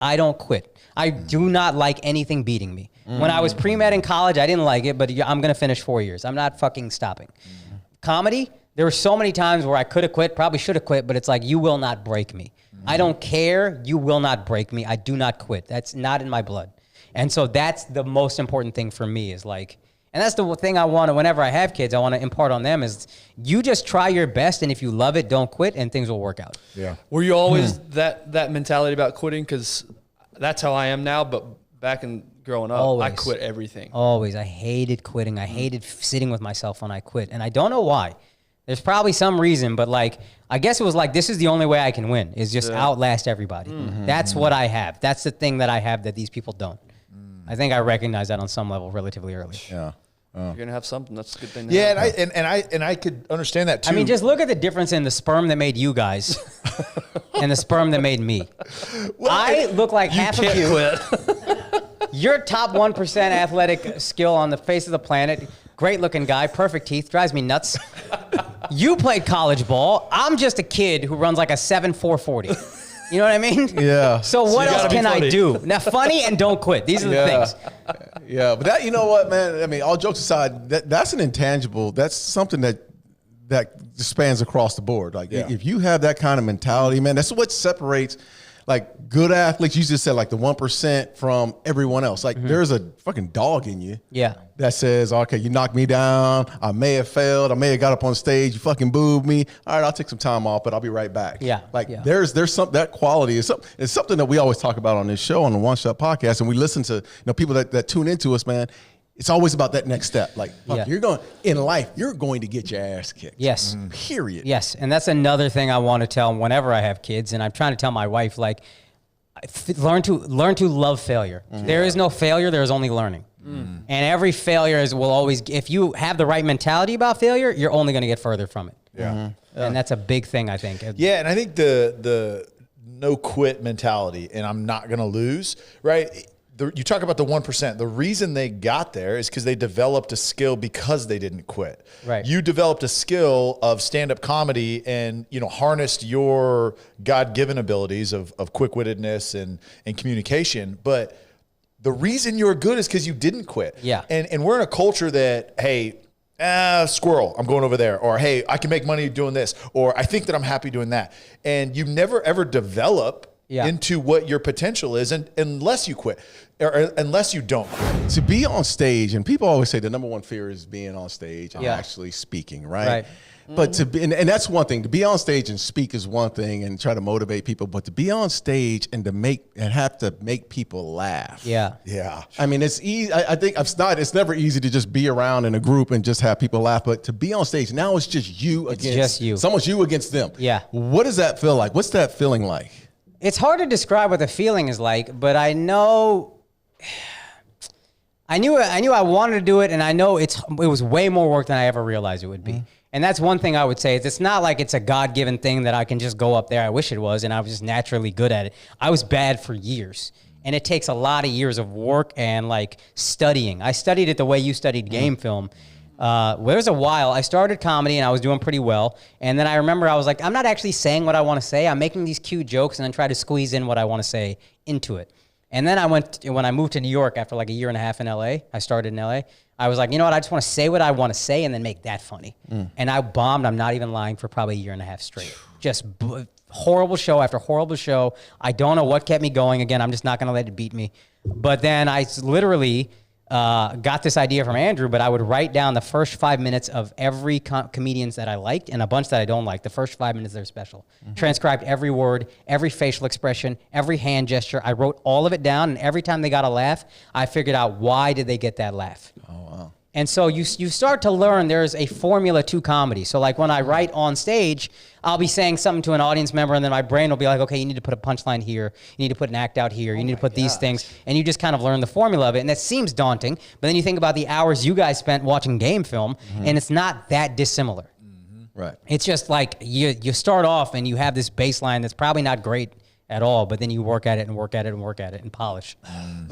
I don't quit. I do not like anything beating me. When I was pre-med in college, I didn't like it, but I'm going to finish 4 years. I'm not fucking stopping. Comedy, there were so many times where I could have quit, probably should have quit, but it's like, you will not break me. I don't care. You will not break me. I do not quit. That's not in my blood. And so that's the most important thing for me is like, and that's the thing I want to, whenever I have kids, I want to impart on them is you just try your best. And if you love it, don't quit and things will work out. Yeah. Were you always that mentality about quitting? Because that's how I am now. But back in growing up, I quit everything. Always. I hated quitting. I hated sitting with myself when I quit. And I don't know why. There's probably some reason, but like, I guess it was like, this is the only way I can win is just outlast everybody. That's what I have. That's the thing that I have that these people don't. I think I recognize that on some level relatively early. Yeah. You're gonna have something. That's a good thing. And I could understand that too. I mean, just look at the difference in the sperm that made you guys and the sperm that made me. Well, I look like half of you. You're top 1% athletic skill on the face of the planet. Great looking guy, perfect teeth, drives me nuts. You played college ball. I'm just a kid who runs like a 7.4 40. You know what I mean? Yeah. So what else can I do? Now, funny and don't quit. These are the things. Yeah, but that, you know what, man? I mean, all jokes aside, that's an intangible. That's something that spans across the board. Like, if you have that kind of mentality, man, that's what separates, like, good athletes. You just said, like, the 1% from everyone else. Like, there's a fucking dog in you. Yeah. That says, okay, you knocked me down. I may have failed. I may have got up on stage. You fucking booed me. All right, I'll take some time off, but I'll be right back. Yeah. Like there's some, that quality is something. It's something that we always talk about on this show, on the One Shot Podcast, and we listen to people that tune into us, man. It's always about that next step. Like, you're going in life, you're going to get your ass kicked. Yes. Period. Yes, and that's another thing I want to tell whenever I have kids, and I'm trying to tell my wife, like, learn to love failure. There is no failure. There is only learning. And every failure will always, if you have the right mentality about failure, you're only going to get further from it. Yeah. And that's a big thing, I think. Yeah, and I think the no quit mentality, and I'm not going to lose, right? You talk about the 1%. The reason they got there is because they developed a skill because they didn't quit. Right. You developed a skill of stand-up comedy and, harnessed your God-given abilities of quick-wittedness and communication. But the reason you're good is because you didn't quit. Yeah. And we're in a culture that, hey, squirrel, I'm going over there. Or, hey, I can make money doing this. Or I think that I'm happy doing that. And you never, ever develop into what your potential is unless you quit or unless you don't quit. To be on stage, and people always say the number one fear is being on stage and actually speaking, right? But to be, and that's one thing. To be on stage and speak is one thing, and try to motivate people. But to be on stage and have to make people laugh. Yeah. I mean, it's easy. I think it's never easy to just be around in a group and just have people laugh. But to be on stage now, it's just you against someone's you against them. Yeah. What does that feel like? What's that feeling like? It's hard to describe what the feeling is like, but I knew I wanted to do it, and I know it was way more work than I ever realized it would be. And that's one thing I would say is it's not like it's a God-given thing that I can just go up there. I wish it was, and I was just naturally good at it. I was bad for years, and it takes a lot of years of work and like studying. I studied it the way you studied game film. There's a while I started comedy and I was doing pretty well. And then I remember I was like, I'm not actually saying what I want to say. I'm making these cute jokes and then try to squeeze in what I want to say into it. And then when I moved to New York after like a year and a half in LA, I started in LA. I was like, you know what? I just want to say what I want to say and then make that funny. And I bombed. I'm not even lying, for probably a year and a half straight. Just horrible show after horrible show. I don't know what kept me going. Again, I'm just not going to let it beat me. But then I literally got this idea from Andrew, but I would write down the first 5 minutes of every comedians that I liked and a bunch that I don't like, the first 5 minutes of their special. Transcribed every word, every facial expression, every hand gesture. I wrote all of it down, and every time they got a laugh, I figured out why did they get that laugh. Oh, wow. And so you start to learn there's a formula to comedy. So like when I write on stage, I'll be saying something to an audience member, and then my brain will be like, okay, you need to put a punchline here. You need to put an act out here. You need to put these things. And you just kind of learn the formula of it. And that seems daunting. But then you think about the hours you guys spent watching game film, and it's not that dissimilar. Right. It's just like you start off and you have this baseline that's probably not great at all. But then you work at it and work at it and work at it and polish.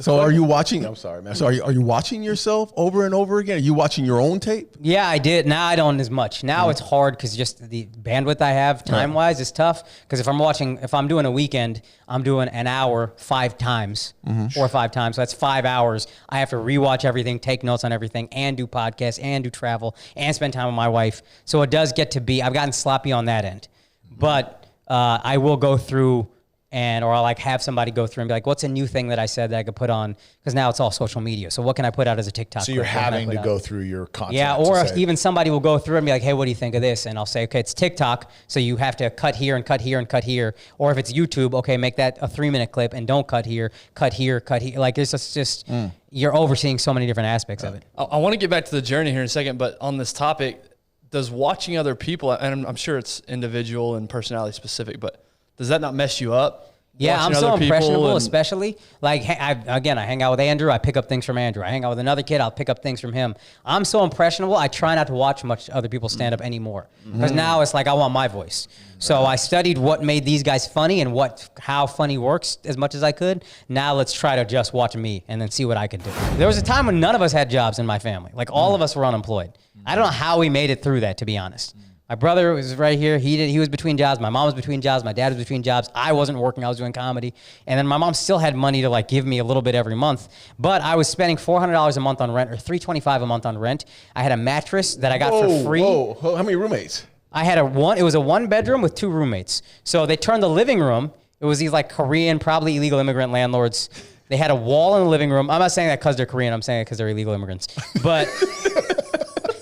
So are you watching? I'm sorry, man. So are you watching yourself over and over again? Are you watching your own tape? Yeah, I did. Now I don't as much. Now it's hard because just the bandwidth I have time wise is tough. Because if I'm doing a weekend, I'm doing an hour 5 times, 4 or 5 times. So that's 5 hours. I have to rewatch everything, take notes on everything, and do podcasts, and do travel, and spend time with my wife. So it does get to be, I've gotten sloppy on that end. But I will go through or I'll like have somebody go through and be like, what's a new thing that I said that I could put on? Because now it's all social media. So what can I put out as a TikTok? So you're having to go through your content. Yeah, or even somebody will go through and be like, hey, what do you think of this? And I'll say, okay, it's TikTok. So you have to cut here and cut here and cut here. Or if it's YouTube, okay, make that a 3-minute clip and don't cut here, cut here, cut here. Like it's just you're overseeing so many different aspects of it. I want to get back to the journey here in a second, but on this topic, does watching other people, and I'm sure it's individual and personality specific, but does that not mess you up? Yeah, I'm so impressionable, especially. Like, I hang out with Andrew. I pick up things from Andrew. I hang out with another kid. I'll pick up things from him. I'm so impressionable. I try not to watch much other people stand up anymore. Because now it's like I want my voice. So I studied what made these guys funny and how funny works as much as I could. Now let's try to just watch me and then see what I can do. There was a time when none of us had jobs in my family. Like all of us were unemployed. I don't know how we made it through that, to be honest. My brother was right here. He was between jobs. My mom was between jobs. My dad was between jobs. I wasn't working. I was doing comedy. And then my mom still had money to like give me a little bit every month. But I was spending $400 a month on rent or $325 a month on rent. I had a mattress that I got for free. Whoa. How many roommates? I had it was a 1-bedroom with 2 roommates. So they turned the living room. It was these like Korean, probably illegal immigrant landlords. They had a wall in the living room. I'm not saying that because they're Korean. I'm saying it because they're illegal immigrants. But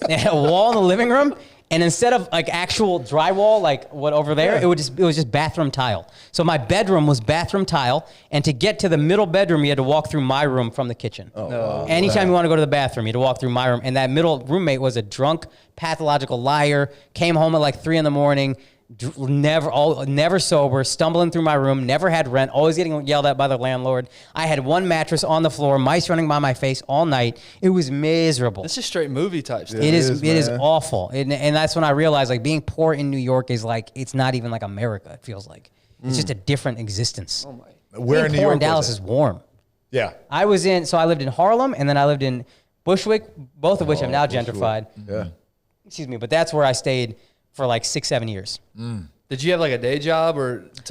they had a wall in the living room. And instead of like actual drywall, like what over there, it was just bathroom tile. So my bedroom was bathroom tile, and to get to the middle bedroom, you had to walk through my room from the kitchen. Anytime you want to go to the bathroom, you had to walk through my room. And that middle roommate was a drunk, pathological liar. Came home at like 3 a.m. Never sober, stumbling through my room, never had rent, always getting yelled at by the landlord. I had 1 mattress on the floor, mice running by my face all night. It was miserable. This is straight movie type stuff. It is awful. And that's when I realized like being poor in New York is like, it's not even like America, it feels like. It's just a different existence. Oh my. Where in New York in Dallas is warm. Yeah. I lived in Harlem, and then I lived in Bushwick, both of which have now gentrified. Yeah. Excuse me, but that's where I stayed for like 6-7 years. Did you have like a day job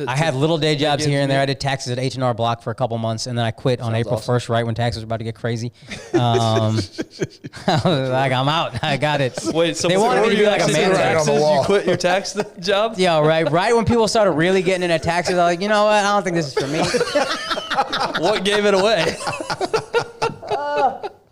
I had little day jobs here and there. I did taxes at H&R Block for a couple months, and then I quit on April 1st, right when taxes were about to get crazy. I was like, I'm out. I got it. Wait, so they wanted me to be like a man. Taxes, you quit your tax job? Yeah, right. Right when people started really getting into taxes, I was like, you know what? I don't think this is for me. What gave it away?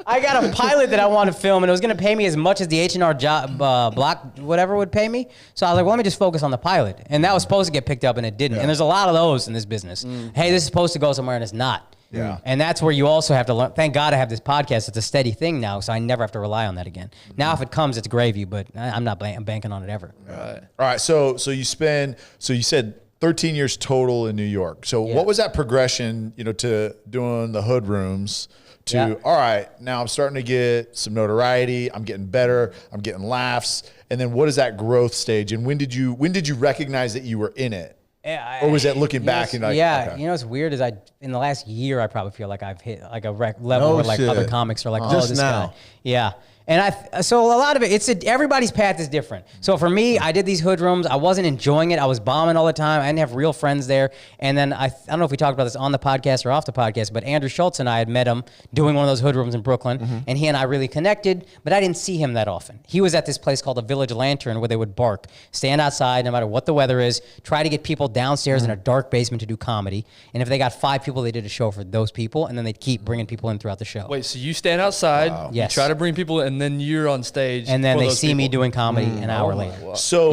I got a pilot that I wanted to film, and it was going to pay me as much as the H&R job, block, whatever would pay me. So I was like, well, let me just focus on the pilot. And that was supposed to get picked up, and it didn't. And there's a lot of those in this business. Hey, this is supposed to go somewhere, and it's not. Yeah. And that's where you also have to learn. Thank God I have this podcast. It's a steady thing now, so I never have to rely on that again. Now, if it comes, it's gravy, but I'm not banking on it ever. All right. So you said 13 years total in New York. So what was that progression, to doing the hood rooms to, all right, now I'm starting to get some notoriety. I'm getting better. I'm getting laughs. And then what is that growth stage? And when did you recognize that you were in it? Or was it looking back and like, okay. What's weird is in the last year, I probably feel like I've hit like a level where like other comics are like, Just this now. guy. Yeah. And so a lot of it, everybody's path is different. So for me, I did these hood rooms. I wasn't enjoying it. I was bombing all the time. I didn't have real friends there. And then I don't know if we talked about this on the podcast or off the podcast, but Andrew Schultz and I had met him doing one of those hood rooms in Brooklyn. And he and I really connected, but I didn't see him that often. He was at this place called the Village Lantern where they would bark, stand outside no matter what the weather is, try to get people downstairs in a dark basement to do comedy. And if they got 5 people, they did a show for those people. And then they'd keep bringing people in throughout the show. Wait, so you stand outside, you try to bring people in, and then you're on stage. And then they see me doing comedy an hour later. So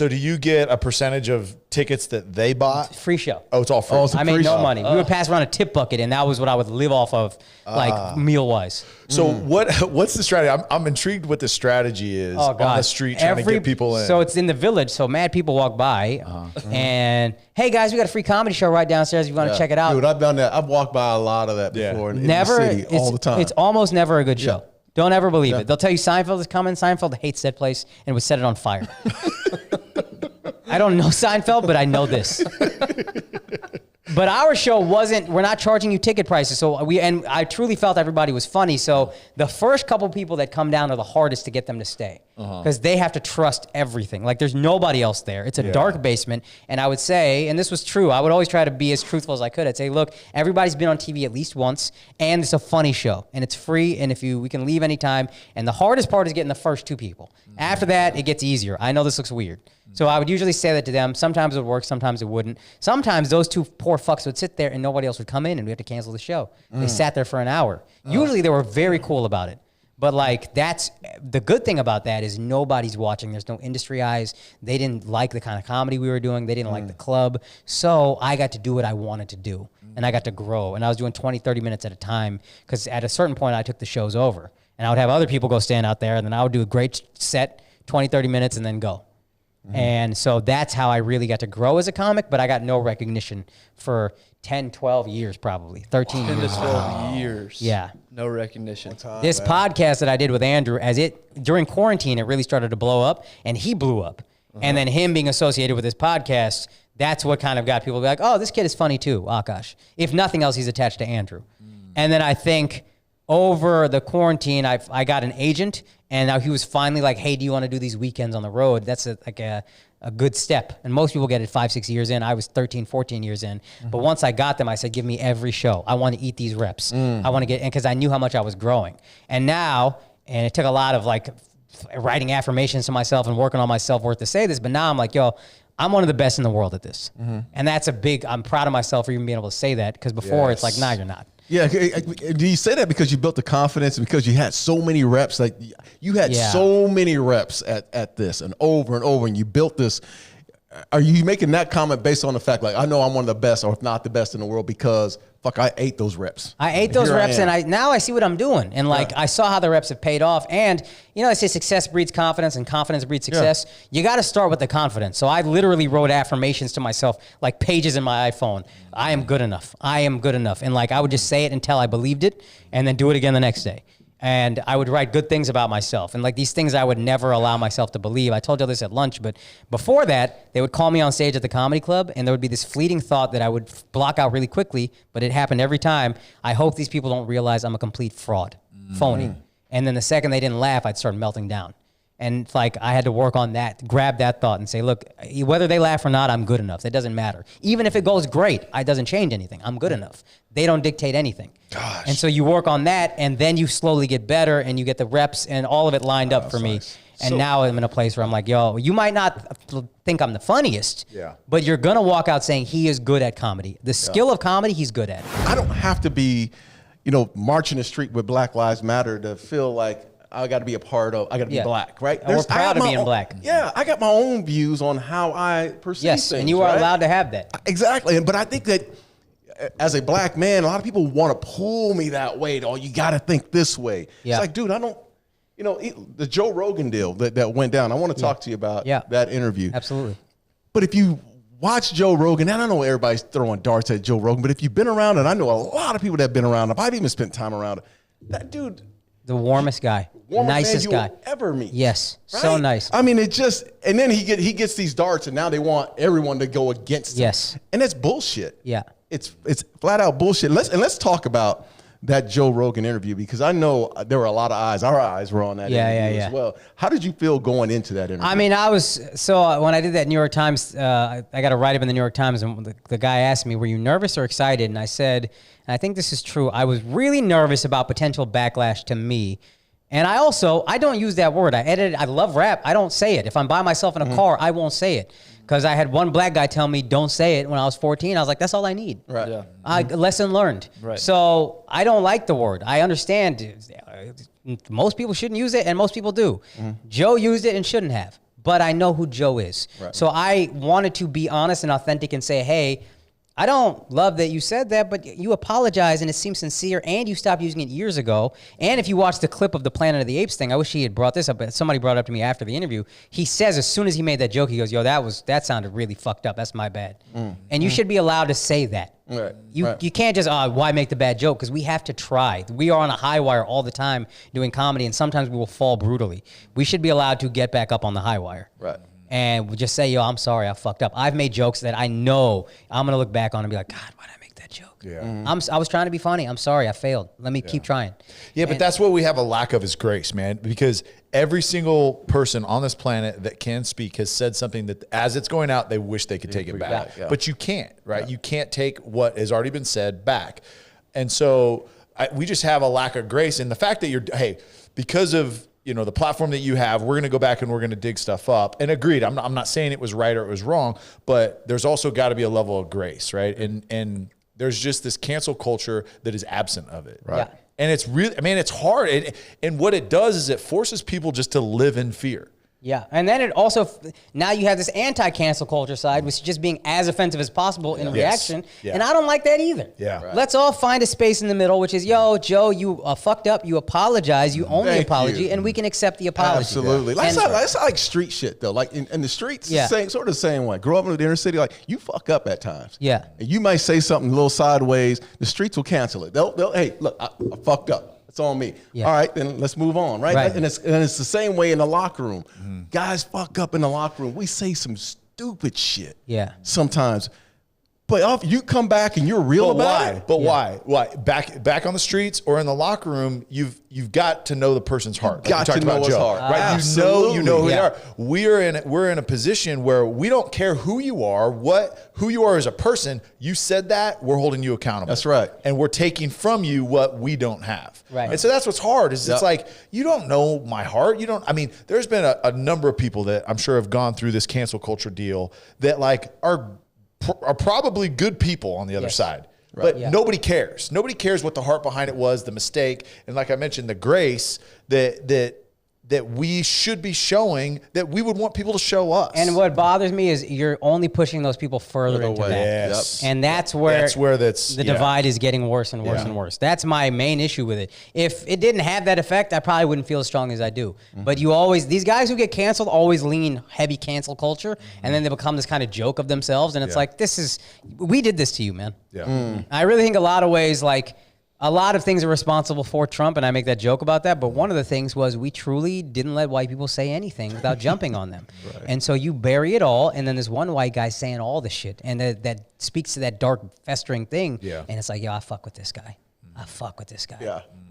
do you get a percentage of tickets that they bought? Free show. Oh, it's all free. I made no money. We would pass around a tip bucket, and that was what I would live off of, like meal-wise. So what's the strategy? I'm intrigued what the strategy is on the street trying to get people in. So it's in the Village, so mad people walk by, and hey guys, we got a free comedy show right downstairs if you want to check it out. Dude, I've done that. I've walked by a lot of that before in the city all the time. It's almost never a good show. Don't ever believe it. They'll tell you Seinfeld is coming. Seinfeld hates that place and would set it on fire. I don't know Seinfeld, but I know this. But our show we're not charging you ticket prices. So I truly felt everybody was funny. So the first couple people that come down are the hardest to get them to stay because they have to trust everything. Like there's nobody else there. It's a dark basement. And I would say, and this was true, I would always try to be as truthful as I could. I'd say, look, everybody's been on TV at least once and it's a funny show and it's free. And we can leave anytime. And the hardest part is getting the first two people. After that, it gets easier. I know this looks weird. So I would usually say that to them. Sometimes it would work, sometimes it wouldn't. Sometimes those two poor fucks would sit there and nobody else would come in and we had to cancel the show. They sat there for an hour. Usually they were very cool about it. But like that's the good thing about that is nobody's watching. There's no industry eyes. They didn't like the kind of comedy we were doing. They didn't like the club. So I got to do what I wanted to do and I got to grow. And I was doing 20, 30 minutes at a time because at a certain point I took the shows over and I would have other people go stand out there and then I would do a great set, 20, 30 minutes and then go. And so that's how I really got to grow as a comic, but I got no recognition for 10, 12 years probably, 13 10 years. to 12 years. Yeah. No recognition. This podcast that I did with Andrew, during quarantine, it really started to blow up, and he blew up. And then him being associated with this podcast, that's what kind of got people to be like, oh, this kid is funny too, Akaash. If nothing else, he's attached to Andrew. And then I think over the quarantine, I got an agent, and now he was finally like, hey, do you want to do these weekends on the road? That's a good step. And most people get it 5, 6 years in. I was 13, 14 years in. But once I got them, I said, give me every show. I want to eat these reps. I want to get, and because I knew how much I was growing. And now, and it took a lot of like writing affirmations to myself and working on my self-worth to say this, but now I'm like, yo, I'm one of the best in the world at this. And that's I'm proud of myself for even being able to say that, because before it's like, nah, you're not. Yeah, do you say that because you built the confidence and because you had so many reps? Like you had so many reps at this and over, and you built this. Are you making that comment based on the fact, like, I know I'm one of the best, or if not the best in the world, because fuck, I ate those reps. I ate those reps, and now I see what I'm doing, and like I saw how the reps have paid off. And you know, they say success breeds confidence, and confidence breeds success. You got to start with the confidence. So I literally wrote affirmations to myself, like pages in my iPhone. I am good enough. I am good enough, and like I would just say it until I believed it, and then do it again the next day. And I would write good things about myself. And like these things I would never allow myself to believe. I told you this at lunch, but before that, they would call me on stage at the comedy club and there would be this fleeting thought that I would block out really quickly, but it happened every time. I hope these people don't realize I'm a complete fraud, phony. And then the second they didn't laugh, I'd start melting down. And like I had to work on that, grab that thought and say, look, whether they laugh or not, I'm good enough. It doesn't matter. Even if it goes great, it doesn't change anything. I'm good enough. They don't dictate anything. Gosh. And so you work on that, and then you slowly get better, and you get the reps, and all of it lined up for me. Nice. And now I'm in a place where I'm like, yo, you might not think I'm the funniest, but you're going to walk out saying he is good at comedy. The skill of comedy, he's good at it. I don't have to be, marching the street with Black Lives Matter to feel like I got to be a part of, I got to be black, right? And we're proud of being black. Yeah, I got my own views on how I perceive things. And you are allowed to have that. Exactly. But I think that as a black man, a lot of people want to pull me that way. Oh, you got to think this way. It's like, dude, I don't, the Joe Rogan deal that went down. I want to talk to you about that interview. Absolutely. But if you watch Joe Rogan, and I know everybody's throwing darts at Joe Rogan, but if you've been around, and I know a lot of people that have been around him, I've even spent time around him, that dude. The warmest guy. Nicest guy will ever meet. Yes. Right? So nice. I mean, and then he gets these darts, and now they want everyone to go against him. Yes. And that's bullshit. Yeah. It's flat out bullshit. Let's talk about that Joe Rogan interview, because I know there were a lot of eyes. Our eyes were on that interview as well. How did you feel going into that interview? I mean, when I did that New York Times, I got to write up in the New York Times, and the guy asked me, were you nervous or excited? And I said, and I think this is true, I was really nervous about potential backlash to me. And I don't use that word. I love rap. I don't say it. If I'm by myself in a car, I won't say it. Because I had one black guy tell me, don't say it when I was 14. I was like, that's all I need. Right. Yeah. Lesson learned. Right. So I don't like the word. I understand most people shouldn't use it, and most people do. Joe used it and shouldn't have. But I know who Joe is. Right. So I wanted to be honest and authentic and say, hey, I don't love that you said that, but you apologize and it seems sincere, and you stopped using it years ago. And if you watch the clip of the Planet of the Apes thing, I wish he had brought this up, but somebody brought it up to me after the interview. He says as soon as he made that joke, he goes, yo, that sounded really fucked up. That's my bad. And you should be allowed to say that. Right. You can't just, why make the bad joke? Because we have to try. We are on a high wire all the time doing comedy, and sometimes we will fall brutally. We should be allowed to get back up on the high wire. Right. and we just say, yo, I'm sorry, I fucked up. I've made jokes that I know I'm going to look back on and be like, God, why did I make that joke? Yeah. I was trying to be funny. I'm sorry, I failed. Let me keep trying. Yeah, but that's what we have a lack of is grace, man, because every single person on this planet that can speak has said something that as it's going out, they wish they could take it back. But you can't, right? Yeah. You can't take what has already been said back. And so we just have a lack of grace. And the fact that because of, the platform that you have, we're going to go back and we're going to dig stuff up. And agreed, I'm not saying it was right or it was wrong, but there's also got to be a level of grace, right? And there's just this cancel culture that is absent of it, right? Yeah. And it's really, it's hard. And what it does is it forces people just to live in fear. Yeah, and then it also, now you have this anti-cancel culture side, which is just being as offensive as possible in reaction, and I don't like that either. Yeah, right. Let's all find a space in the middle, which is, yo, Joe, you fucked up, you apologize, you own the apology, and we can accept the apology. Absolutely. That's like street shit, though. Like in the streets, sort of the same way. Grow up in the inner city, like, you fuck up at times. Yeah. And you might say something a little sideways, the streets will cancel it. They'll hey, look, I fucked up. It's on me. Yeah. All right, then let's move on, right? And it's the same way in the locker room. Mm-hmm. Guys fuck up in the locker room. We say some stupid shit. Yeah. Sometimes. But you come back and you're real about it. But why? Why? Back on the streets or in the locker room, you've got to know the person's heart. Got to know his heart. Right? Absolutely. You know who they are. We're in a position where we don't care who you are, who you are as a person. You said that, we're holding you accountable. That's right. And we're taking from you what we don't have. Right. And so that's what's hard is it's like, you don't know my heart. There's been a number of people that I'm sure have gone through this cancel culture deal that are probably good people on the other side. Right. But nobody cares. Nobody cares what the heart behind it was, the mistake. And like I mentioned, the grace that we should be showing, that we would want people to show us. And what bothers me is you're only pushing those people further into that. Yes. And that's where the divide is getting worse and worse and worse. That's my main issue with it. If it didn't have that effect, I probably wouldn't feel as strong as I do. Mm-hmm. But these guys who get canceled always lean heavy cancel culture, and then they become this kind of joke of themselves. And it's like, we did this to you, man. Yeah. I really think a lot of ways, a lot of things are responsible for Trump, and I make that joke about that. But one of the things was we truly didn't let white people say anything without jumping on them. Right. And so you bury it all, and then there's one white guy saying all the shit, and that speaks to that dark, festering thing. Yeah. And it's like, yo, I fuck with this guy. I fuck with this guy. Yeah.